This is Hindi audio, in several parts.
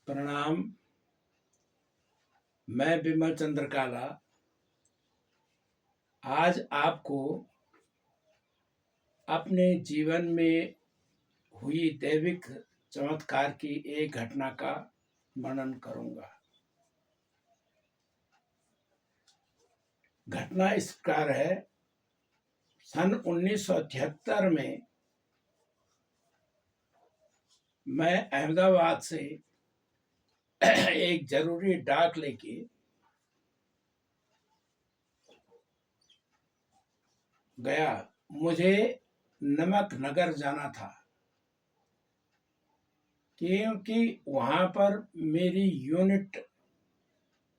प्रणाम। मैं विमल चंद्र काला आज आपको अपने जीवन में हुई दैविक चमत्कार की एक घटना का वर्णन करूंगा। घटना इस प्रकार है। सन 1973 में मैं अहमदाबाद से एक जरूरी डाक लेके गया। मुझे नमक नगर जाना था क्योंकि वहां पर मेरी यूनिट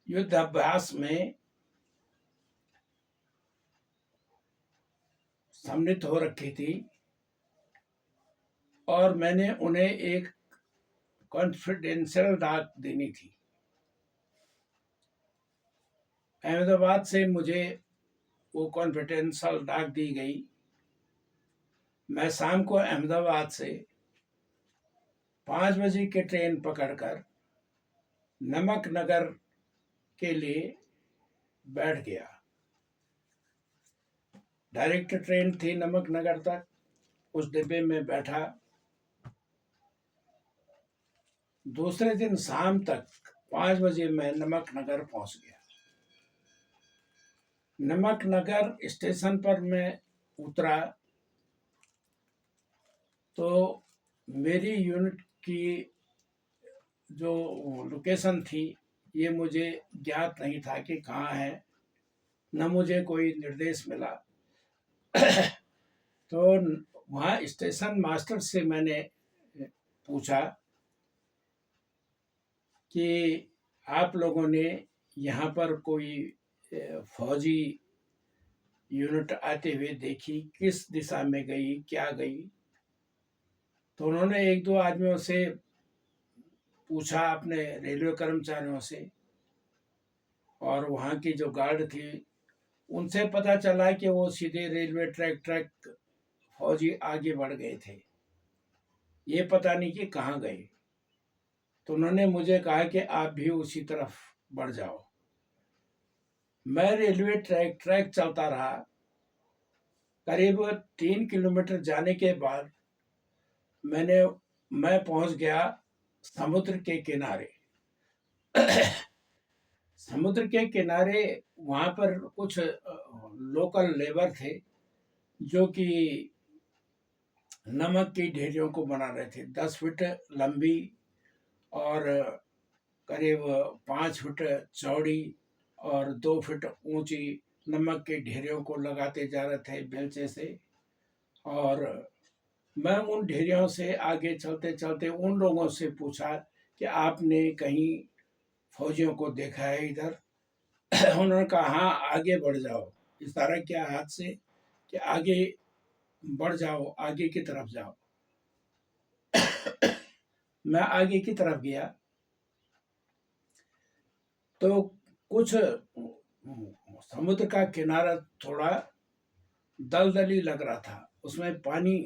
युद्धाभ्यास में सम्मिलित हो रखी थी और मैंने उन्हें एक कॉन्फिडेंशियल डाक देनी थी। अहमदाबाद से मुझे वो कॉन्फिडेंशियल डाक दी गई। मैं शाम को अहमदाबाद से 5 बजे की ट्रेन पकड़कर नमक नगर के लिए बैठ गया। डायरेक्ट ट्रेन थी नमक नगर तक। उस डिब्बे में बैठा। दूसरे दिन शाम तक 5 बजे मैं नमक नगर पहुंच गया। नमक नगर स्टेशन पर मैं उतरा तो मेरी यूनिट की जो लोकेशन थी ये मुझे ज्ञात नहीं था कि कहाँ है, न मुझे कोई निर्देश मिला। तो वहाँ स्टेशन मास्टर से मैंने पूछा कि आप लोगों ने यहाँ पर कोई फौजी यूनिट आते हुए देखी, किस दिशा में गई, क्या गई? तो उन्होंने एक दो आदमियों से पूछा, अपने रेलवे कर्मचारियों से और वहाँ की जो गार्ड थी उनसे पता चला कि वो सीधे रेलवे ट्रैक फौजी आगे बढ़ गए थे। ये पता नहीं कि कहाँ गए। तो उन्होंने मुझे कहा कि आप भी उसी तरफ बढ़ जाओ। मैं रेलवे ट्रैक चलता रहा। करीब 3 किलोमीटर जाने के बाद मैं पहुंच गया समुद्र के किनारे। समुद्र के किनारे वहां पर कुछ लोकल लेबर थे जो कि नमक की ढेरियों को बना रहे थे। 10 फीट लंबी और करीब 5 फीट चौड़ी और 2 फीट ऊंची नमक की ढेरियों को लगाते जा रहे थे बेलचे से। और मैं उन ढेरियों से आगे चलते चलते उन लोगों से पूछा कि आपने कहीं फौजियों को देखा है इधर? उन्होंने कहा हाँ, आगे बढ़ जाओ। इशारा किया हाथ से कि आगे बढ़ जाओ, आगे की तरफ जाओ। मैं आगे की तरफ गया तो कुछ समुद्र का किनारा थोड़ा दलदली लग रहा था। उसमें पानी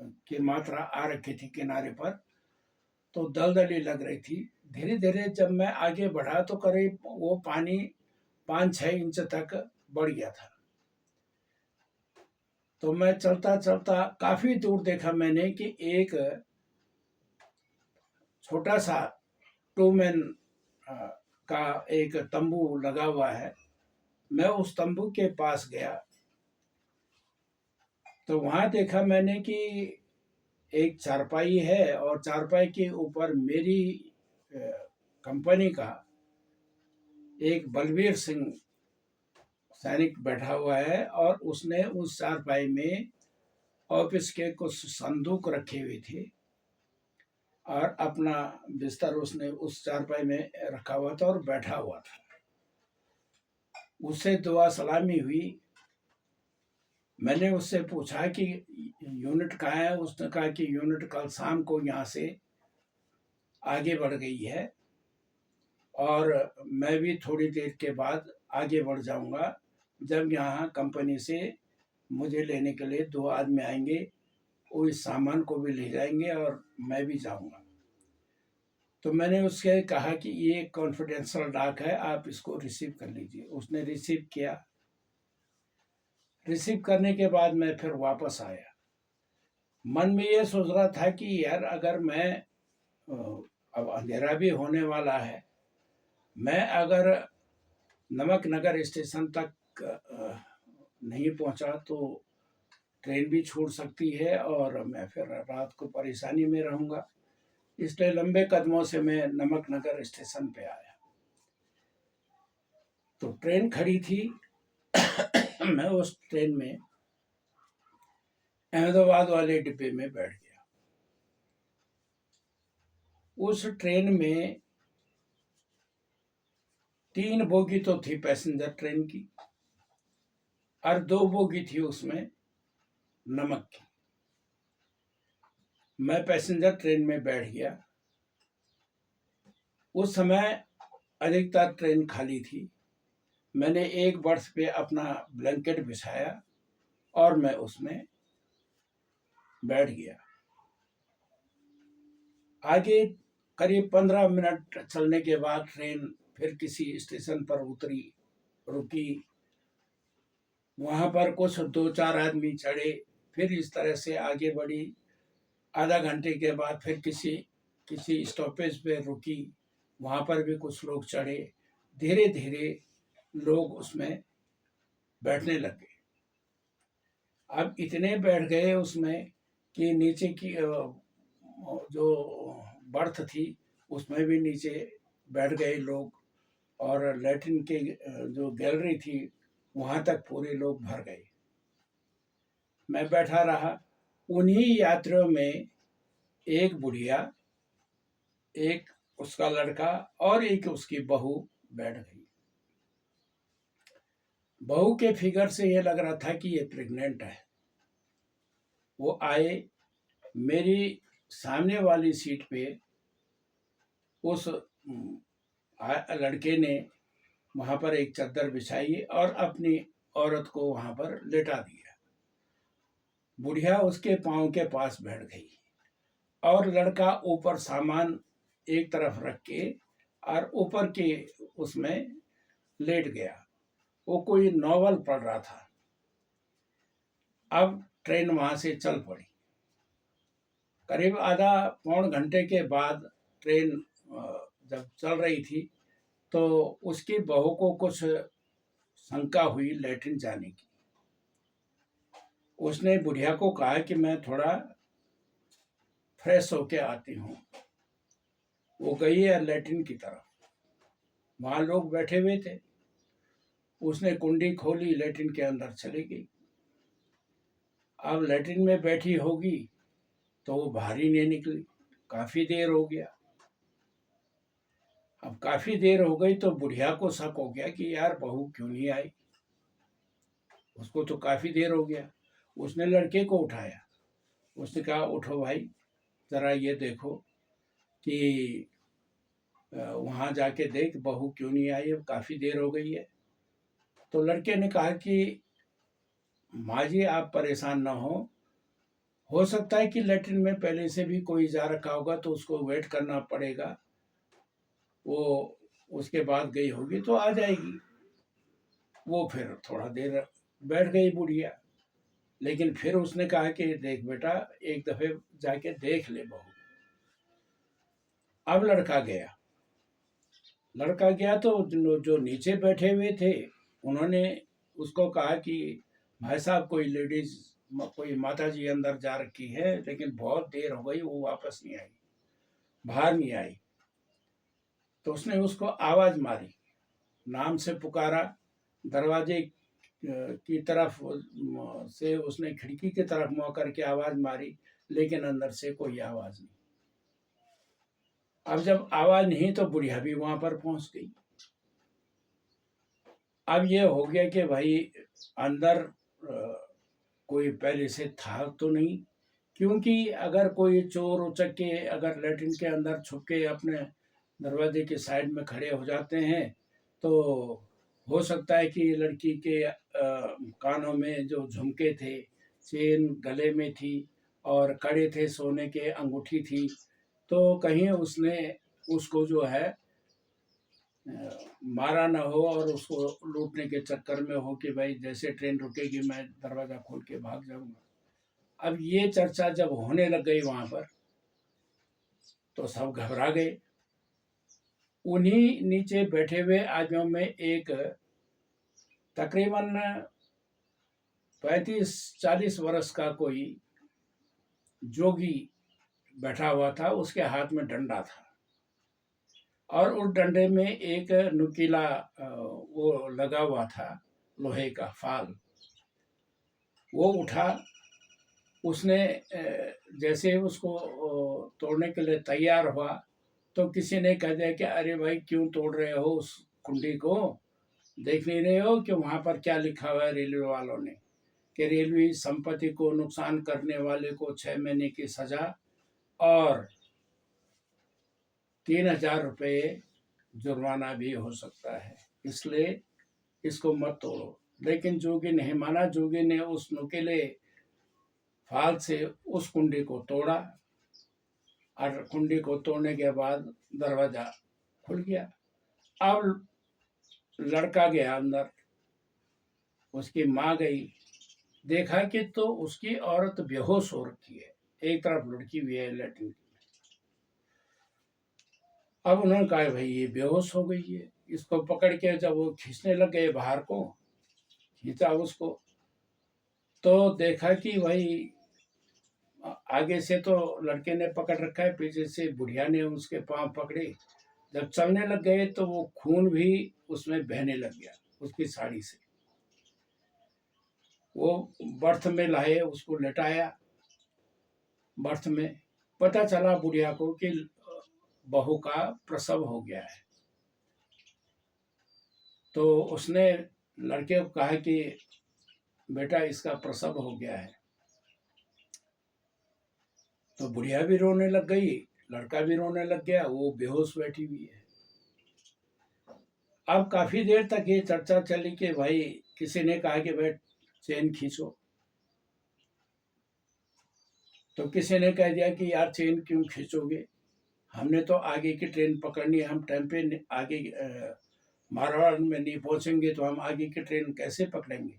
की मात्रा आ रखी थी किनारे पर, तो दलदली लग रही थी। धीरे धीरे जब मैं आगे बढ़ा तो करीब वो पानी 5-6 इंच तक बढ़ गया था। तो मैं चलता चलता काफी दूर देखा मैंने कि एक छोटा सा 2 मैन का एक तंबू लगा हुआ है। मैं उस तंबू के पास गया तो वहां देखा मैंने कि एक चारपाई है और चारपाई के ऊपर मेरी कंपनी का एक बलबीर सिंह सैनिक बैठा हुआ है और उसने उस चारपाई में ऑफिस के कुछ संदूक रखे हुए थे और अपना बिस्तर उसने उस चारपाई में रखा हुआ था और बैठा हुआ था। उससे दुआ सलामी हुई। मैंने उससे पूछा कि यूनिट कहाँ है? उसने कहा कि यूनिट कल शाम को यहाँ से आगे बढ़ गई है और मैं भी थोड़ी देर के बाद आगे बढ़ जाऊंगा। जब यहाँ कंपनी से मुझे लेने के लिए 2 आदमी आएंगे, वो इस सामान को भी ले जाएंगे और मैं भी जाऊंगा। तो मैंने उससे कहा कि ये कॉन्फिडेंशियल डाक है, आप इसको रिसीव कर लीजिए। उसने रिसीव किया। रिसीव करने के बाद मैं फिर वापस आया। मन में ये सोच रहा था कि यार अगर मैं अब अंधेरा भी होने वाला है, मैं अगर नमक नगर स्टेशन तक नहीं पहुंचा तो ट्रेन भी छूट सकती है और मैं फिर रात को परेशानी में रहूंगा। इसलिए लंबे कदमों से मैं नमक नगर स्टेशन पे आया। तो ट्रेन खड़ी थी। मैं उस ट्रेन में अहमदाबाद वाले डिब्बे में बैठ गया। उस ट्रेन में 3 बोगी तो थी पैसेंजर ट्रेन की, और 2 बोगी थी उसमें नमक की। मैं पैसेंजर ट्रेन में बैठ गया। उस समय अधिकतर ट्रेन खाली थी। मैंने एक बर्थ पे अपना ब्लैंकेट बिछाया और मैं उसमें बैठ गया। आगे करीब 15 मिनट चलने के बाद ट्रेन फिर किसी स्टेशन पर उतरी, रुकी। वहां पर कुछ 2-4 आदमी चढ़े, फिर इस तरह से आगे बढ़ी। आधा घंटे के बाद फिर किसी स्टॉपेज पे रुकी, वहां पर भी कुछ लोग चढ़े। धीरे धीरे लोग उसमें बैठने लगे। अब इतने बैठ गए उसमें कि नीचे की जो बर्थ थी उसमें भी नीचे बैठ गए लोग, और लैट्रिन के जो गैलरी थी वहां तक पूरे लोग भर गए। मैं बैठा रहा। उन्हीं यात्रियों में एक बुढ़िया, एक उसका लड़का और एक उसकी बहू बैठ गई। बहू के फिगर से ये लग रहा था कि ये प्रेग्नेंट है। वो आए, मेरी सामने वाली सीट पे उस लड़के ने वहां पर एक चादर बिछाई और अपनी औरत को वहां पर लेटा दिया। बुढ़िया उसके पांव के पास बैठ गई और लड़का ऊपर सामान एक तरफ रख के और ऊपर के उसमें लेट गया। वो कोई नॉवल पढ़ रहा था। अब ट्रेन वहां से चल पड़ी। करीब आधा पौन घंटे के बाद ट्रेन जब चल रही थी तो उसकी बहू को कुछ शंका हुई लैट्रिन जाने की। उसने बुढ़िया को कहा कि मैं थोड़ा फ्रेश होके आती हूँ। वो गई है लैट्रिन की तरफ। वहां लोग बैठे हुए थे। उसने कुंडी खोली, लैट्रिन के अंदर चली गई। अब लैट्रिन में बैठी होगी तो वो बाहर ही नहीं निकली। काफी देर हो गया। अब काफी देर हो गई तो बुढ़िया को शक हो गया कि यार बहू क्यों नहीं आई। उसको तो काफी देर हो गया। उसने लड़के को उठाया। उसने कहा उठो भाई, जरा ये देखो कि वहां जाके देख बहू क्यों नहीं आई, अब काफी देर हो गई है। तो लड़के ने कहा कि माँ जी आप परेशान ना हो सकता है कि लैट्रिन में पहले से भी कोई जा रखा होगा तो उसको वेट करना पड़ेगा। वो उसके बाद गई होगी तो आ जाएगी। वो फिर थोड़ा देर बैठ गई बुढ़िया, लेकिन फिर उसने कहा कि देख बेटा, एक दफे जाके देख ले बहू। अब लड़का गया तो जो नीचे बैठे हुए थे उन्होंने उसको कहा कि भाई साहब कोई लेडीज, कोई माता जी अंदर जा रखी है, लेकिन बहुत देर हो गई, वो वापस नहीं आई, बाहर नहीं आई। तो उसने उसको आवाज मारी, नाम से पुकारा। दरवाजे की तरफ से उसने खिड़की की तरफ मुंह करके आवाज मारी, लेकिन अंदर से कोई आवाज नहीं। अब जब आवाज नहीं तो बुढ़िया भी वहां पर पहुंच गई। अब ये हो गया कि भाई अंदर कोई पहले से था तो नहीं, क्योंकि अगर कोई चोर उचक के अगर लैट्रिन के अंदर छुप के अपने दरवाजे के साइड में खड़े हो जाते हैं तो हो सकता है कि लड़की के कानों में जो झुमके थे, चेन गले में थी और कड़े थे सोने के, अंगूठी थी, तो कहीं उसने उसको जो है मारा ना हो और उसको लूटने के चक्कर में हो कि भाई जैसे ट्रेन रुकेगी मैं दरवाजा खोल के भाग जाऊंगा। अब ये चर्चा जब होने लग गई वहां पर तो सब घबरा गए। उन्हीं नीचे बैठे हुए आदमियों में एक तकरीबन 35-40 वर्ष का कोई जोगी बैठा हुआ था, उसके हाथ में डंडा था और उस डंडे में एक नुकीला वो लगा हुआ था, लोहे का फाल। वो उठा, उसने जैसे ही उसको तोड़ने के लिए तैयार हुआ तो किसी ने कह दिया कि अरे भाई क्यों तोड़ रहे हो उस कुंडी को, देख नहीं रहे हो कि वहां पर क्या लिखा हुआ है रेलवे वालों ने कि रेलवे संपत्ति को नुकसान करने वाले को 6 महीने की सजा और 3,000 रुपये जुर्माना भी हो सकता है, इसलिए इसको मत तोड़ो। लेकिन जोगी नहीं माना। जोगी ने उस नुकीले फाल से उस कुंडी को तोड़ा और कुंडी को तोड़ने के बाद दरवाजा खुल गया। अब लड़का गया अंदर, उसकी माँ गई, देखा कि तो उसकी औरत बेहोश हो रखी है, एक तरफ लड़की हुई है लेटरिन की। अब उन्होंने कहा भाई ये बेहोश हो गई है, इसको पकड़ के जब वो खींचने लग गए बाहर को, खींचा उसको तो देखा कि भाई आगे से तो लड़के ने पकड़ रखा है, पीछे से बुढ़िया ने उसके पांव पकड़े। जब चलने लग गए तो वो खून भी उसमें बहने लग गया उसकी साड़ी से। वो बर्थ में लाए, उसको लेटाया। बर्थ में पता चला बुढ़िया को कि बहू का प्रसव हो गया है। तो उसने लड़के को कहा कि बेटा इसका प्रसव हो गया है। तो बुढ़िया भी रोने लग गई, लड़का भी रोने लग गया, वो बेहोश बैठी हुई है। अब काफी देर तक ये चर्चा चली कि भाई किसी ने कहा कि भाई चेन खींचो, तो किसी ने कह दिया कि यार चेन क्यों खींचोगे, हमने तो आगे की ट्रेन पकड़नी है, हम टाइम पे आगे मारवाड़ में नहीं पहुंचेंगे तो हम आगे की ट्रेन कैसे पकड़ेंगे।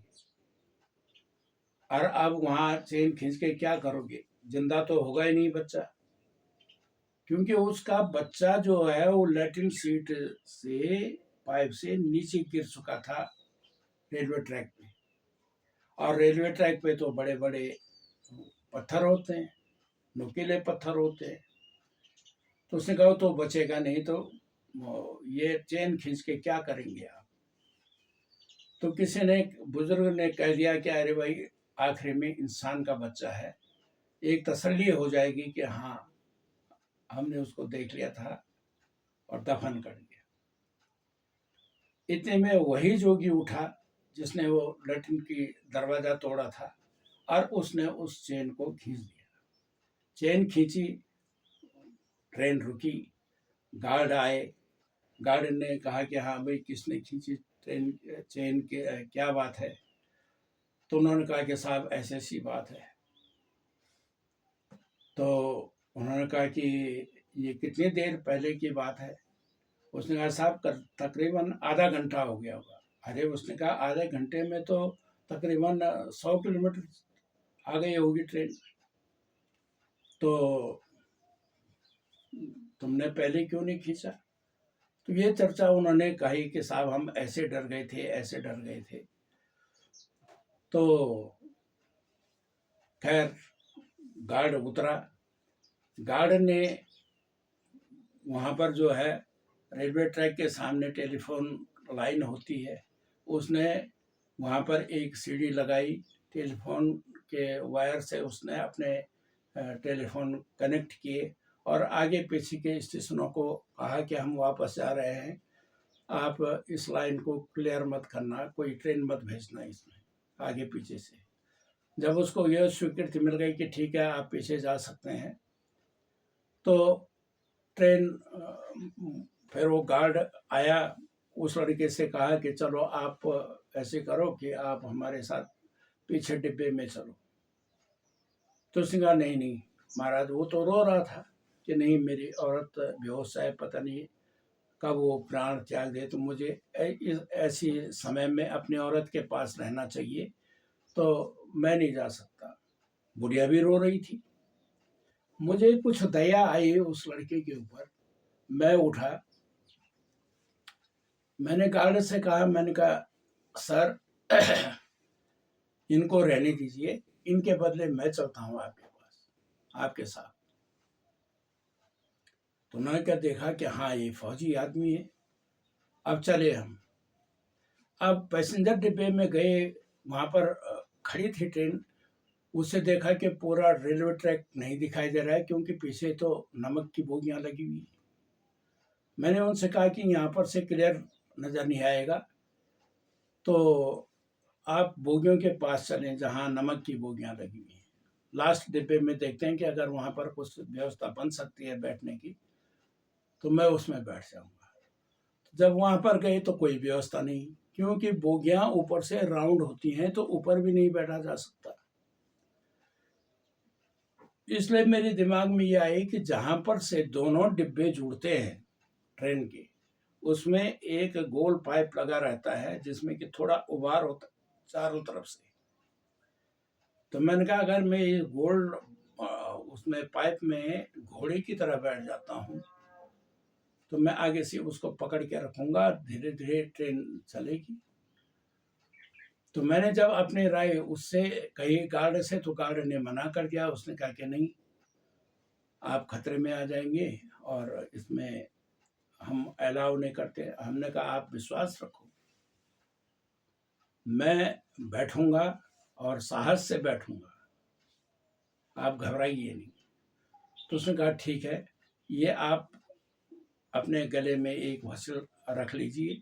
और अब वहां चेन खींच के क्या करोगे, जिंदा तो होगा ही नहीं बच्चा, क्योंकि उसका बच्चा जो है वो लैट्रिन सीट से पाइप से नीचे गिर चुका था रेलवे ट्रैक पे। और रेलवे ट्रैक पे तो बड़े बड़े पत्थर होते हैं, नुकीले पत्थर होते हैं। तो उसने कहा तो बचेगा नहीं, तो ये चेन खींच के क्या करेंगे आप। तो किसी ने, बुजुर्ग ने कह दिया कि अरे भाई आखिरी में इंसान का बच्चा है, एक तसल्ली हो जाएगी कि हाँ हमने उसको देख लिया था और दफन कर दिया। इतने में वही जोगी उठा जिसने वो लैट्रिन की दरवाजा तोड़ा था और उसने उस चेन को खींच दिया। चेन खींची, ट्रेन रुकी, गार्ड आए। गार्ड ने कहा कि हाँ भाई किसने खींची ट्रेन चेन के, क्या बात है। तो उन्होंने कहा कि साहब ऐसी ऐसी बात है। तो उन्होंने कहा कि ये कितनी देर पहले की बात है। उसने कहा साहब तकरीबन आधा घंटा हो गया होगा। अरे उसने कहा आधे घंटे में तो तकरीबन 100 किलोमीटर आ गई होगी ट्रेन, तो तुमने पहले क्यों नहीं खींचा। तो ये चर्चा उन्होंने कही कि साहब हम ऐसे डर गए थे, ऐसे डर गए थे। तो खैर गार्ड उतरा। गार्ड ने वहाँ पर जो है रेलवे ट्रैक के सामने टेलीफोन लाइन होती है, उसने वहाँ पर एक सीढ़ी लगाई, टेलीफोन के वायर से उसने अपने टेलीफोन कनेक्ट किए और आगे पीछे के स्टेशनों को कहा कि हम वापस जा रहे हैं, आप इस लाइन को क्लियर मत करना, कोई ट्रेन मत भेजना इसमें आगे पीछे से। जब उसको यह स्वीकृति मिल गई कि ठीक है आप पीछे जा सकते हैं, तो ट्रेन फिर वो गार्ड आया, उस लड़के से कहा कि चलो आप ऐसे करो कि आप हमारे साथ पीछे डिब्बे में चलो। तो उसने कहा नहीं नहीं महाराज, वो तो रो रहा था, कि नहीं मेरी औरत बेहोश है, पता नहीं कब वो प्राण त्याग दे, तो मुझे इस ऐसी समय में अपनी औरत के पास रहना चाहिए, तो मैं नहीं जा सकता। बुढ़िया भी रो रही थी। मुझे कुछ दया आई उस लड़के के ऊपर। मैं उठा, मैंने गार्ड से कहा, मैंने कहा सर इनको रहने दीजिए, इनके बदले मैं चलता हूँ आपके पास, आपके साथ। तो उन्होंने क्या देखा कि हाँ ये फौजी आदमी है, अब चले हम। अब पैसेंजर डिब्बे में गए, वहाँ पर खड़ी थी ट्रेन। उससे देखा कि पूरा रेलवे ट्रैक नहीं दिखाई दे रहा है, क्योंकि पीछे तो नमक की बोगियां लगी हुई। मैंने उनसे कहा कि यहाँ पर से क्लियर नज़र नहीं आएगा, तो आप बोगियों के पास चलें जहाँ नमक की बोगियां लगी हुई हैं। लास्ट डिब्बे में देखते हैं कि अगर वहाँ पर कुछ व्यवस्था बन सकती है बैठने की, तो मैं उसमें बैठ जाऊँगा। जब वहाँ पर गए तो कोई व्यवस्था नहीं, क्योंकि बोगियां ऊपर से राउंड होती हैं, तो ऊपर भी नहीं बैठा जा सकता। इसलिए मेरे दिमाग में ये आई कि जहाँ पर से दोनों डिब्बे जुड़ते हैं ट्रेन के, उसमें एक गोल पाइप लगा रहता है जिसमें कि थोड़ा उभार होता चारों तरफ से। तो मैंने कहा अगर मैं ये गोल उसमें पाइप में घोड़े की तरह बैठ जाता हूँ, तो मैं आगे से उसको पकड़ के रखूंगा, धीरे धीरे ट्रेन चलेगी। तो मैंने जब अपनी राय उससे कही गार्ड से, तो गार्ड ने मना कर दिया। उसने कहा कि नहीं, आप खतरे में आ जाएंगे और इसमें हम अलाउ नहीं करते। हमने कहा आप विश्वास रखो, मैं बैठूंगा और साहस से बैठूंगा, आप घबराइए नहीं। तो उसने कहा ठीक है, ये आप अपने गले में एक व्हिसल रख लीजिए,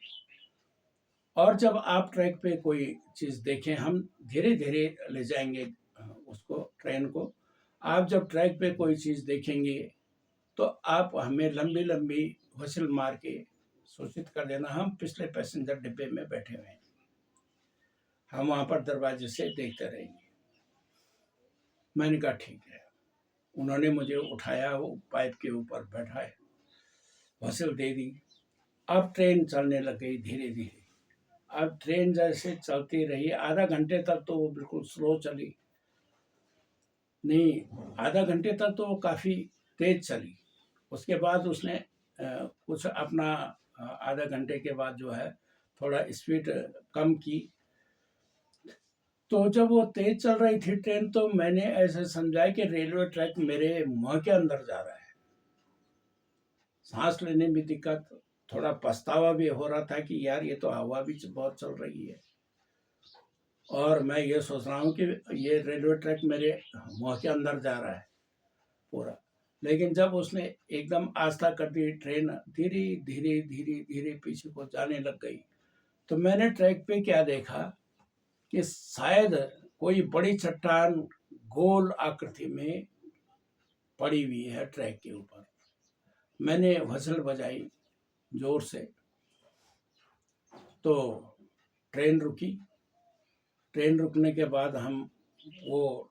और जब आप ट्रैक पे कोई चीज़ देखें, हम धीरे धीरे ले जाएंगे उसको, ट्रेन को। आप जब ट्रैक पे कोई चीज़ देखेंगे तो आप हमें लंबी लंबी व्हिसल मार के सूचित कर देना, हम पिछले पैसेंजर डिब्बे में बैठे हुए हैं, हम वहाँ पर दरवाजे से देखते रहेंगे। मैंने कहा ठीक है। उन्होंने मुझे उठाया, वो पाइप के ऊपर बैठाए, व्हिसल दे दी। अब ट्रेन चलने लग गई धीरे धीरे। अब ट्रेन जैसे चलती रही, आधा घंटे तक तो वो बिल्कुल स्लो चली, नहीं आधा घंटे तक तो वो काफ़ी तेज चली। उसके बाद उसने कुछ अपना आधा घंटे के बाद जो है थोड़ा स्पीड कम की। तो जब वो तेज चल रही थी ट्रेन, तो मैंने ऐसे समझा कि रेलवे ट्रैक मेरे मुंह के अंदर जा रहा है। सांस लेने में दिक्कत, थोड़ा पछतावा भी हो रहा था कि यार ये तो हवा भी बहुत चल रही है, और मैं ये सोच रहा हूँ कि ये रेलवे ट्रैक मेरे मुंह के अंदर जा रहा है पूरा। लेकिन जब उसने एकदम आस्था कर दी, ट्रेन धीरे धीरे धीरे धीरे पीछे को जाने लग गई, तो मैंने ट्रैक पे क्या देखा कि शायद कोई बड़ी चट्टान गोल आकृति में पड़ी हुई है ट्रैक के ऊपर। मैंने व्हिसल बजाई जोर से, तो ट्रेन रुकी। ट्रेन रुकने के बाद हम वो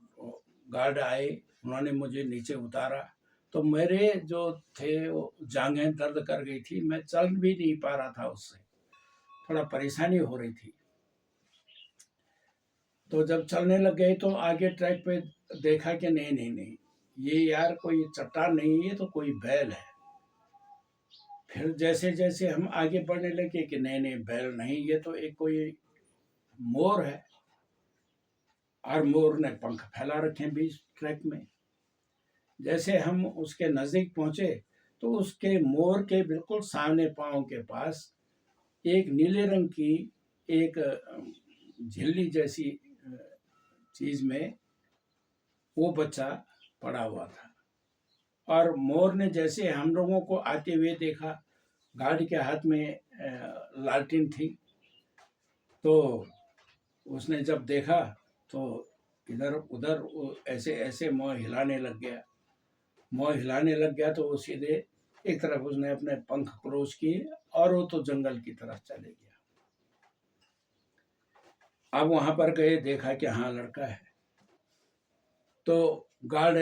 गार्ड आए, उन्होंने मुझे नीचे उतारा। तो मेरे जो थे वो जांघें दर्द कर गई थी, मैं चल भी नहीं पा रहा था, उससे थोड़ा परेशानी हो रही थी। तो जब चलने लग गए तो आगे ट्रैक पे देखा कि नहीं नहीं नहीं, ये यार कोई चट्टान नहीं है, ये तो कोई बैल है। फिर जैसे जैसे हम आगे बढ़ने लगे कि नहीं नहीं बैल नहीं, ये तो एक कोई मोर है, और मोर ने पंख फैला रखे हैं बीच ट्रैक में। जैसे हम उसके नज़दीक पहुंचे, तो उसके मोर के बिल्कुल सामने पाँव के पास एक नीले रंग की एक झिल्ली जैसी चीज में वो बच्चा पड़ा हुआ था। और मोर ने जैसे हम लोगों को आते हुए देखा, गार्ड के हाथ में लालटेन थी, तो उसने जब देखा तो इधर उधर ऐसे ऐसे मुँह हिलाने लग गया। मुँह हिलाने लग गया तो वो सीधे एक तरफ उसने अपने पंख क्लोज किए, और वो तो जंगल की तरफ चले गया। अब वहां पर गए, देखा कि हाँ लड़का है, तो गार्ड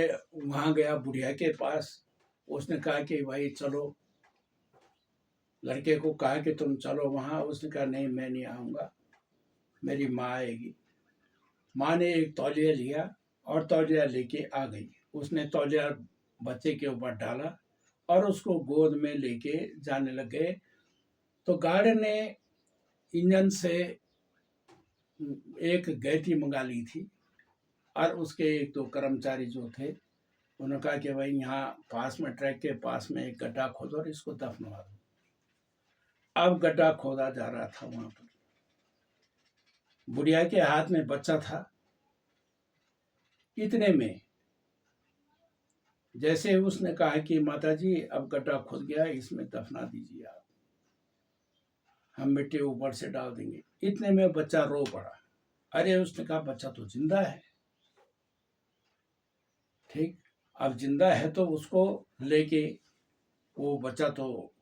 वहां गया बुढ़िया के पास। उसने कहा कि भाई चलो, लड़के को कहा कि तुम चलो वहाँ। उसने कहा नहीं, मैं नहीं आऊँगा, मेरी माँ आएगी। माँ ने एक तौलिया लिया और तौलिया लेके आ गई। उसने तौलिया बच्चे के ऊपर डाला और उसको गोद में लेके जाने लग गए। तो गार्ड ने इंजन से एक गैती मंगा ली थी और उसके एक दो कर्मचारी जो थे, उन्होंने कहा कि भाई यहाँ पास में, ट्रैक के पास में एक गड्ढा खोदो और इसको दफनवा दो। अब गड्ढा खोदा जा रहा था वहां पर। बुढ़िया के हाथ में बच्चा था। इतने में जैसे उसने कहा कि माता जी अब गड्ढा खुद गया, इसमें दफना दीजिए आप, हम मिट्टी ऊपर से डाल देंगे। इतने में बच्चा रो पड़ा। अरे उसने कहा बच्चा तो जिंदा है। ठीक, अब जिंदा है तो उसको लेके, वो बच्चा तो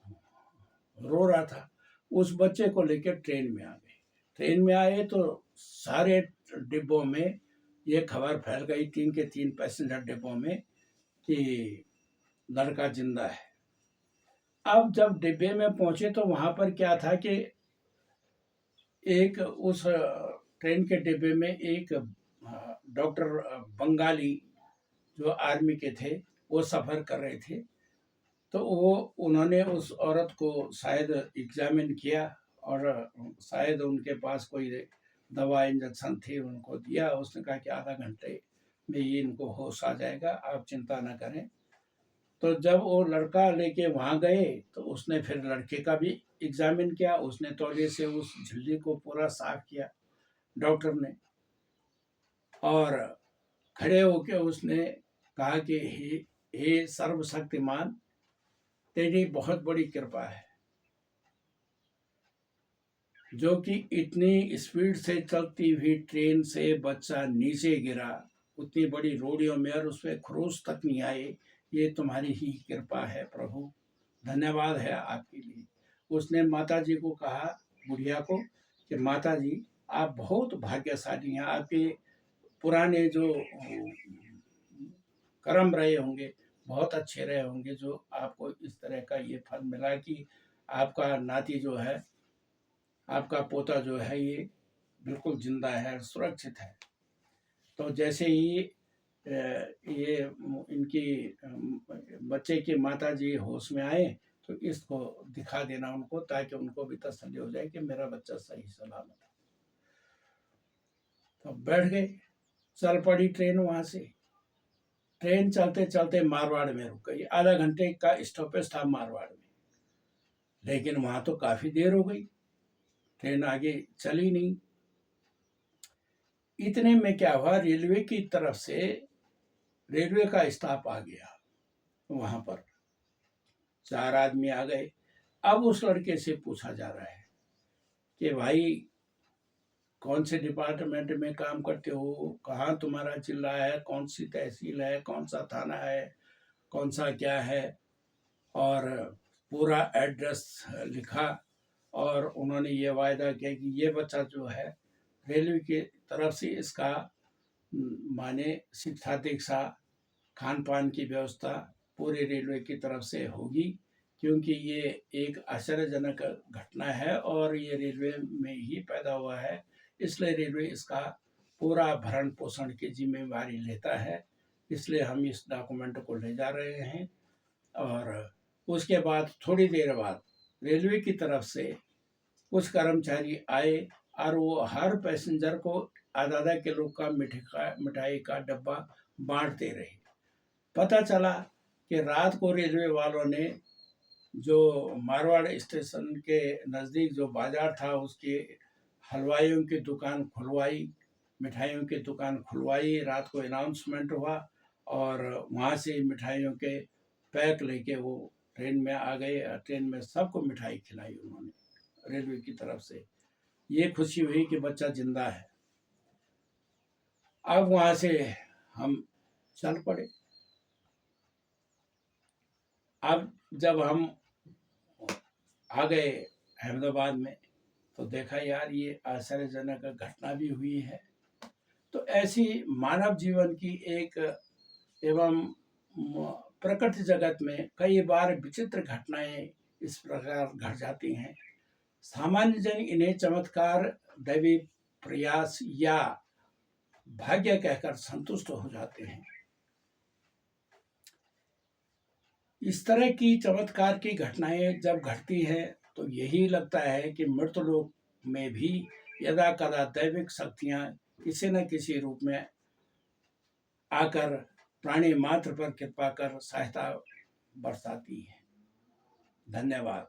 रो रहा था, उस बच्चे को लेकर ट्रेन में आ गए। ट्रेन में आए तो सारे डिब्बों में ये खबर फैल गई, 3 के 3 पैसेंजर डिब्बों में, कि लड़का जिंदा है। अब जब डिब्बे में पहुंचे तो वहां पर क्या था कि एक उस ट्रेन के डिब्बे में एक डॉक्टर बंगाली जो आर्मी के थे, वो सफ़र कर रहे थे। तो वो, उन्होंने उस औरत को शायद एग्जामिन किया और शायद उनके पास कोई दवा इंजेक्शन थी, उनको दिया। उसने कहा कि आधा घंटे में ये इनको होश आ जाएगा, आप चिंता न करें। तो जब वो लड़का लेके वहाँ गए तो उसने फिर लड़के का भी एग्जामिन किया। उसने तौलिए से उस झिल्ली को पूरा साफ किया डॉक्टर ने, और खड़े होके उसने कहा कि हे सर्वशक्तिमान, तेरी बहुत बड़ी कृपा है जो कि इतनी स्पीड से चलती हुई ट्रेन से बच्चा नीचे गिरा, उतनी बड़ी रोड़ियों में, और उसमें खरोच तक नहीं आए। ये तुम्हारी ही कृपा है प्रभु, धन्यवाद है आपके लिए। उसने माता जी को कहा, बुढ़िया को, कि माता जी आप बहुत भाग्यशाली हैं, आपके पुराने जो कर्म रहे होंगे बहुत अच्छे रहे होंगे, जो आपको इस तरह का ये फल मिला कि आपका नाती जो है, आपका पोता जो है, ये बिल्कुल जिंदा है, सुरक्षित है। तो जैसे ही ये इनकी बच्चे की माता जी होश में आए तो इसको दिखा देना उनको, ताकि उनको भी तसल्ली हो जाए कि मेरा बच्चा सही सलामत है। तो बैठ गए, चल पड़ी ट्रेन। वहां से ट्रेन चलते चलते मारवाड़ में रुक गई। आधा घंटे का स्टॉपेज था मारवाड़ में, लेकिन वहां तो काफी देर हो गई, ट्रेन आगे चली नहीं। इतने में क्या हुआ, रेलवे की तरफ से रेलवे का स्टाफ आ गया। वहां पर 4 आदमी आ गए। अब उस लड़के से पूछा जा रहा है कि भाई कौन से डिपार्टमेंट में काम करते हो, कहाँ तुम्हारा जिला है, कौन सी तहसील है, कौन सा थाना है, कौन सा क्या है, और पूरा एड्रेस लिखा। और उन्होंने ये वायदा किया कि ये बच्चा जो है, रेलवे की तरफ से इसका माने शिक्षा दीक्षा, खान पान की व्यवस्था पूरे रेलवे की तरफ से होगी, क्योंकि ये एक आश्चर्यजनक घटना है और ये रेलवे में ही पैदा हुआ है, इसलिए रेलवे इसका पूरा भरण पोषण की जिम्मेवारी लेता है। इसलिए हम इस डॉक्यूमेंट को ले जा रहे हैं। और उसके बाद थोड़ी देर बाद रेलवे की तरफ से कुछ कर्मचारी आए और वो हर पैसेंजर को आधा आधा किलो का मिठाई का डब्बा बांटते रहे। पता चला कि रात को रेलवे वालों ने जो मारवाड़ स्टेशन के नज़दीक जो बाजार था, उसके हलवाइयों की दुकान खुलवाई, मिठाइयों की दुकान खुलवाई। रात को अनाउंसमेंट हुआ और वहाँ से मिठाइयों के पैक लेके वो ट्रेन में आ गए। ट्रेन में सबको मिठाई खिलाई उन्होंने रेलवे की तरफ से। ये खुशी हुई कि बच्चा जिंदा है। अब वहाँ से हम चल पड़े। अब जब हम आ गए अहमदाबाद में तो देखा यार ये आश्चर्यजनक घटना भी हुई है। तो ऐसी मानव जीवन की एक एवं प्रकृति जगत में कई बार विचित्र घटनाएं इस प्रकार घट जाती हैं। सामान्य जन इन्हें चमत्कार, दैवी प्रयास या भाग्य कहकर संतुष्ट हो जाते हैं। इस तरह की चमत्कार की घटनाएं जब घटती है तो यही लगता है कि मृतलोक में भी यदा कदा दैविक शक्तियां किसी न किसी रूप में आकर प्राणी मात्र पर कृपा कर सहायता बरसाती है। धन्यवाद।